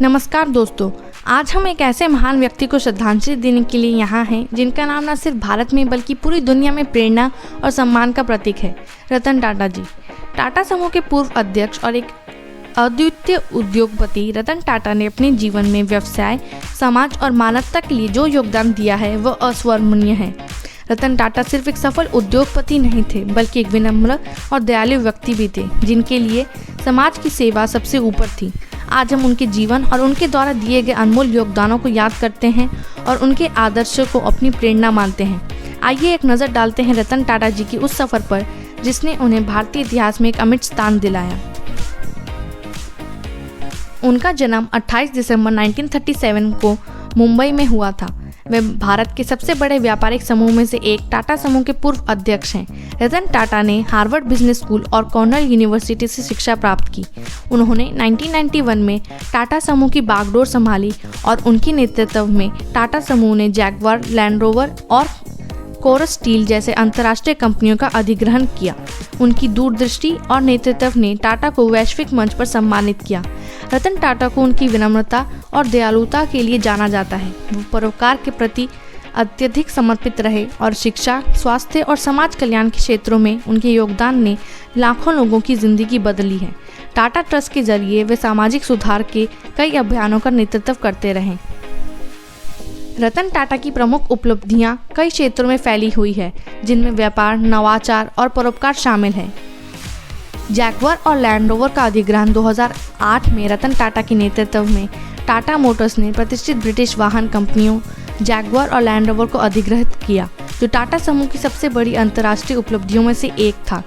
नमस्कार दोस्तों, आज हम एक ऐसे महान व्यक्ति को श्रद्धांजलि देने के लिए यहाँ हैं जिनका नाम न सिर्फ भारत में बल्कि पूरी दुनिया में प्रेरणा और सम्मान का प्रतीक है। रतन टाटा जी। टाटा समूह के पूर्व अध्यक्ष और एक अद्वितीय उद्योगपति रतन टाटा ने अपने जीवन में व्यवसाय, समाज और मानवता के लिए जो योगदान दिया है वह अस्वर्णनीय है। रतन टाटा सिर्फ एक सफल उद्योगपति नहीं थे बल्कि एक विनम्र और दयालु व्यक्ति भी थे जिनके लिए समाज की सेवा सबसे ऊपर थी। आज हम उनके जीवन और उनके द्वारा दिए गए अनमोल योगदानों को याद करते हैं और उनके आदर्शों को अपनी प्रेरणा मानते हैं। आइए एक नज़र डालते हैं रतन टाटा जी की उस सफ़र पर जिसने उन्हें भारतीय इतिहास में एक अमिट स्थान दिलाया। उनका जन्म 28 दिसंबर 1937 को मुंबई में हुआ था। वे भारत के सबसे बड़े व्यापारिक समूह में से एक टाटा समूह के पूर्व अध्यक्ष हैं। रतन टाटा ने हार्वर्ड बिजनेस स्कूल और कॉर्नेल यूनिवर्सिटी से शिक्षा प्राप्त की। उन्होंने 1991 में टाटा समूह की बागडोर संभाली और उनके नेतृत्व में टाटा समूह ने जैगवार, लैंड रोवर और कोरस स्टील जैसे अंतर्राष्ट्रीय कंपनियों का अधिग्रहण किया। उनकी दूरदृष्टि और नेतृत्व ने टाटा को वैश्विक मंच पर सम्मानित किया। रतन टाटा को उनकी विनम्रता और दयालुता के लिए जाना जाता है। वो परोपकार के प्रति अत्यधिक समर्पित रहे और शिक्षा, स्वास्थ्य और समाज कल्याण के क्षेत्रों में उनके योगदान ने लाखों लोगों की जिंदगी बदली है। टाटा ट्रस्ट के जरिए वे सामाजिक सुधार के कई अभियानों का नेतृत्व करते रहे। रतन टाटा की प्रमुख उपलब्धियां कई क्षेत्रों में फैली हुई है जिनमें व्यापार, नवाचार और परोपकार शामिल है। जैगवार और लैंड रोवर का अधिग्रहण 2008 में रतन टाटा के नेतृत्व में टाटा मोटर्स ने प्रतिष्ठित ब्रिटिश वाहन कंपनियों जैगवार और लैंड रोवर को अधिग्रहित किया, जो टाटा समूह की सबसे बड़ी अंतर्राष्ट्रीय उपलब्धियों में से एक था।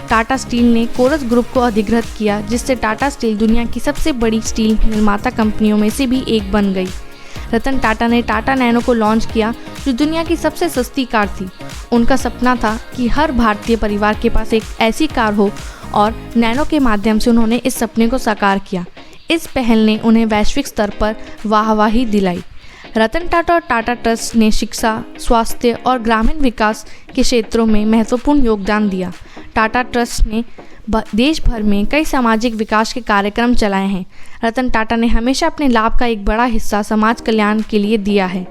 टाटा स्टील ने कोरस ग्रुप को अधिग्रहित किया, जिससे टाटा स्टील दुनिया की सबसे बड़ी स्टील निर्माता कंपनियों में से भी एक बन गई। रतन टाटा ने टाटा नैनो को लॉन्च किया, जो दुनिया की सबसे सस्ती कार थी। उनका सपना था कि हर भारतीय परिवार के पास एक ऐसी कार हो और नैनो के माध्यम से उन्होंने इस सपने को साकार किया। इस पहल ने उन्हें वैश्विक स्तर पर वाहवाही दिलाई। रतन टाटा और टाटा ट्रस्ट ने शिक्षा, स्वास्थ्य और ग्रामीण विकास के क्षेत्रों में महत्वपूर्ण योगदान दिया। टाटा ट्रस्ट ने देश भर में कई सामाजिक विकास के कार्यक्रम चलाए हैं। रतन टाटा ने हमेशा अपने लाभ का एक बड़ा हिस्सा समाज कल्याण के लिए दिया है।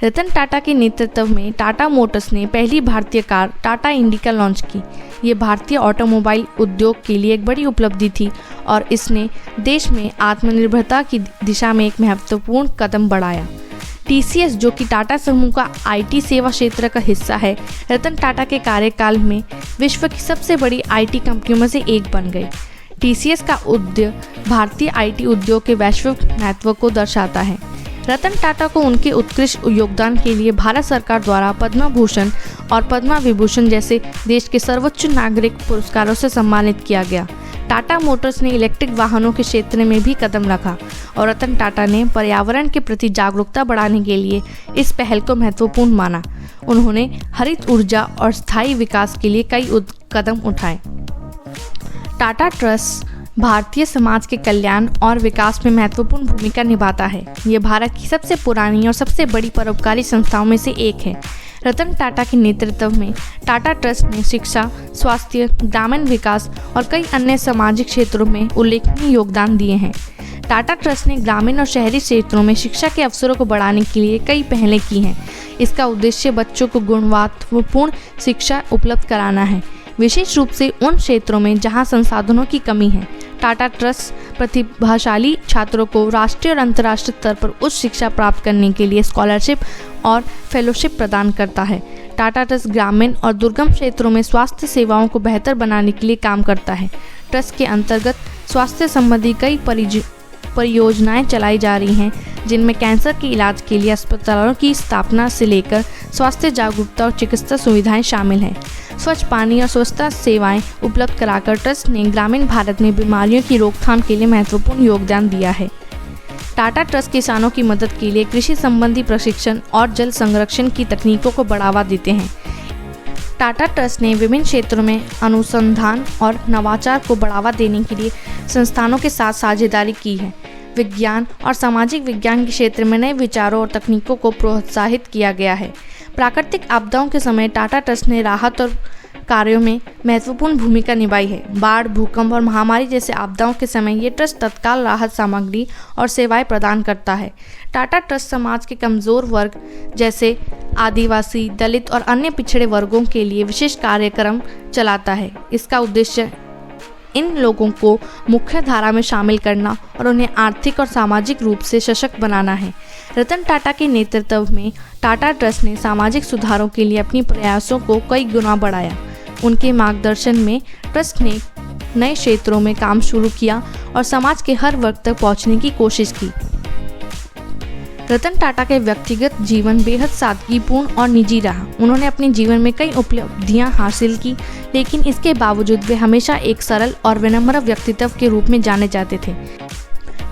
रतन टाटा के नेतृत्व में टाटा मोटर्स ने पहली भारतीय कार टाटा इंडिका लॉन्च की। ये भारतीय ऑटोमोबाइल उद्योग के लिए एक बड़ी उपलब्धि थी और इसने देश में आत्मनिर्भरता की दिशा में एक महत्वपूर्ण कदम बढ़ाया। TCS, जो कि टाटा समूह का IT सेवा क्षेत्र का हिस्सा है, रतन टाटा के कार्यकाल में विश्व की सबसे बड़ी IT कंपनियों में से एक बन गई। TCS का उद्देश्य भारतीय IT उद्योग के वैश्विक महत्व को दर्शाता है। रतन टाटा को उनके उत्कृष्ट योगदान के लिए भारत सरकार द्वारा पद्म भूषण और पद्म विभूषण जैसे देश के सर्वोच्च नागरिक पुरस्कारों से सम्मानित किया गया। टाटा मोटर्स ने इलेक्ट्रिक वाहनों के क्षेत्र में भी कदम रखा और रतन टाटा ने पर्यावरण के प्रति जागरूकता बढ़ाने के लिए इस पहल को महत्वपूर्ण माना। उन्होंने हरित ऊर्जा और स्थायी विकास के लिए कई कदम उठाए। टाटा ट्रस्ट भारतीय समाज के कल्याण और विकास में महत्वपूर्ण भूमिका निभाता है। ये भारत की सबसे पुरानी और सबसे बड़ी परोपकारी संस्थाओं में से एक है। रतन टाटा के नेतृत्व में टाटा ट्रस्ट ने शिक्षा, स्वास्थ्य, ग्रामीण विकास और कई अन्य सामाजिक क्षेत्रों में उल्लेखनीय योगदान दिए हैं। टाटा ट्रस्ट ने ग्रामीण और शहरी क्षेत्रों में शिक्षा के अवसरों को बढ़ाने के लिए कई पहलें की हैं। इसका उद्देश्य बच्चों को गुणवत्तापूर्ण शिक्षा उपलब्ध कराना है, विशेष रूप से उन क्षेत्रों में जहां संसाधनों की कमी है। टाटा ट्रस्ट प्रतिभाशाली छात्रों को राष्ट्रीय और अंतर्राष्ट्रीय स्तर पर उच्च शिक्षा प्राप्त करने के लिए स्कॉलरशिप और फेलोशिप प्रदान करता है। टाटा ट्रस्ट ग्रामीण और दुर्गम क्षेत्रों में स्वास्थ्य सेवाओं को बेहतर बनाने के लिए काम करता है। ट्रस्ट के अंतर्गत स्वास्थ्य संबंधी कई परियोजनाएं चलाई जा रही हैं, जिनमें कैंसर के इलाज के लिए अस्पतालों की स्थापना से लेकर स्वास्थ्य जागरूकता और चिकित्सा सुविधाएं शामिल हैं। स्वच्छ पानी और स्वच्छता सेवाएं उपलब्ध कराकर ट्रस्ट ने ग्रामीण भारत में बीमारियों की रोकथाम के लिए महत्वपूर्ण योगदान दिया है। टाटा ट्रस्ट किसानों की मदद के लिए कृषि संबंधी प्रशिक्षण और जल संरक्षण की तकनीकों को बढ़ावा देते हैं। टाटा ट्रस्ट ने विभिन्न क्षेत्रों में अनुसंधान और नवाचार को बढ़ावा देने के लिए संस्थानों के साथ साझेदारी की है। विज्ञान और सामाजिक विज्ञान के क्षेत्र में नए विचारों और तकनीकों को प्रोत्साहित किया गया है। प्राकृतिक आपदाओं के समय टाटा ट्रस्ट ने राहत और कार्यों में महत्वपूर्ण भूमिका निभाई है। बाढ़, भूकंप और महामारी जैसे आपदाओं के समय ये ट्रस्ट तत्काल राहत सामग्री और सेवाएं प्रदान करता है। टाटा ट्रस्ट समाज के कमज़ोर वर्ग जैसे आदिवासी, दलित और अन्य पिछड़े वर्गों के लिए विशेष कार्यक्रम चलाता है। इसका उद्देश्य इन लोगों को मुख्य धारा में शामिल करना और उन्हें आर्थिक और सामाजिक रूप से सशक्त बनाना है। रतन टाटा के नेतृत्व में टाटा ट्रस्ट ने सामाजिक सुधारों के लिए अपने प्रयासों को कई गुना बढ़ाया। उनके मार्गदर्शन में ट्रस्ट ने नए क्षेत्रों में काम शुरू किया और समाज के हर वर्ग तक पहुंचने की कोशिश की। रतन टाटा के व्यक्तिगत जीवन बेहद सादगीपूर्ण और निजी रहा। उन्होंने अपने जीवन में कई उपलब्धियां हासिल की, लेकिन इसके बावजूद वे हमेशा एक सरल और विनम्र व्यक्तित्व के रूप में जाने जाते थे।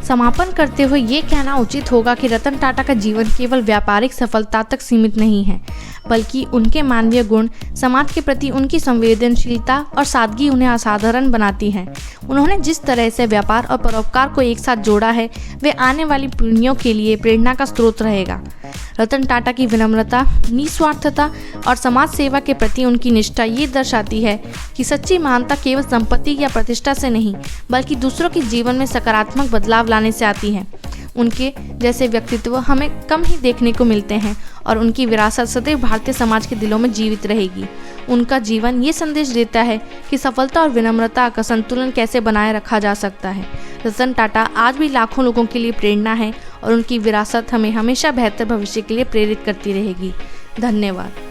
समापन करते हुए ये कहना उचित होगा कि रतन टाटा का जीवन केवल व्यापारिक सफलता तक सीमित नहीं है, बल्कि उनके मानवीय गुण, समाज के प्रति उनकी संवेदनशीलता और सादगी उन्हें असाधारण बनाती है। उन्होंने जिस तरह से व्यापार और परोपकार को एक साथ जोड़ा है, वे आने वाली पीढ़ियों के लिए प्रेरणा का स्रोत रहेगा। रतन टाटा की विनम्रता, निस्वार्थता और समाज सेवा के प्रति उनकी निष्ठा ये दर्शाती है कि सच्ची महानता केवल संपत्ति या प्रतिष्ठा से नहीं, बल्कि दूसरों के जीवन में सकारात्मक बदलाव लाने से आती है। उनके जैसे व्यक्तित्व हमें कम ही देखने को मिलते हैं और उनकी विरासत सदैव भारतीय समाज के दिलों में जीवित रहेगी। उनका जीवन ये संदेश देता है कि सफलता और विनम्रता का संतुलन कैसे बनाए रखा जा सकता है। रतन टाटा आज भी लाखों लोगों के लिए प्रेरणा है और उनकी विरासत हमें हमेशा बेहतर भविष्य के लिए प्रेरित करती रहेगी। धन्यवाद।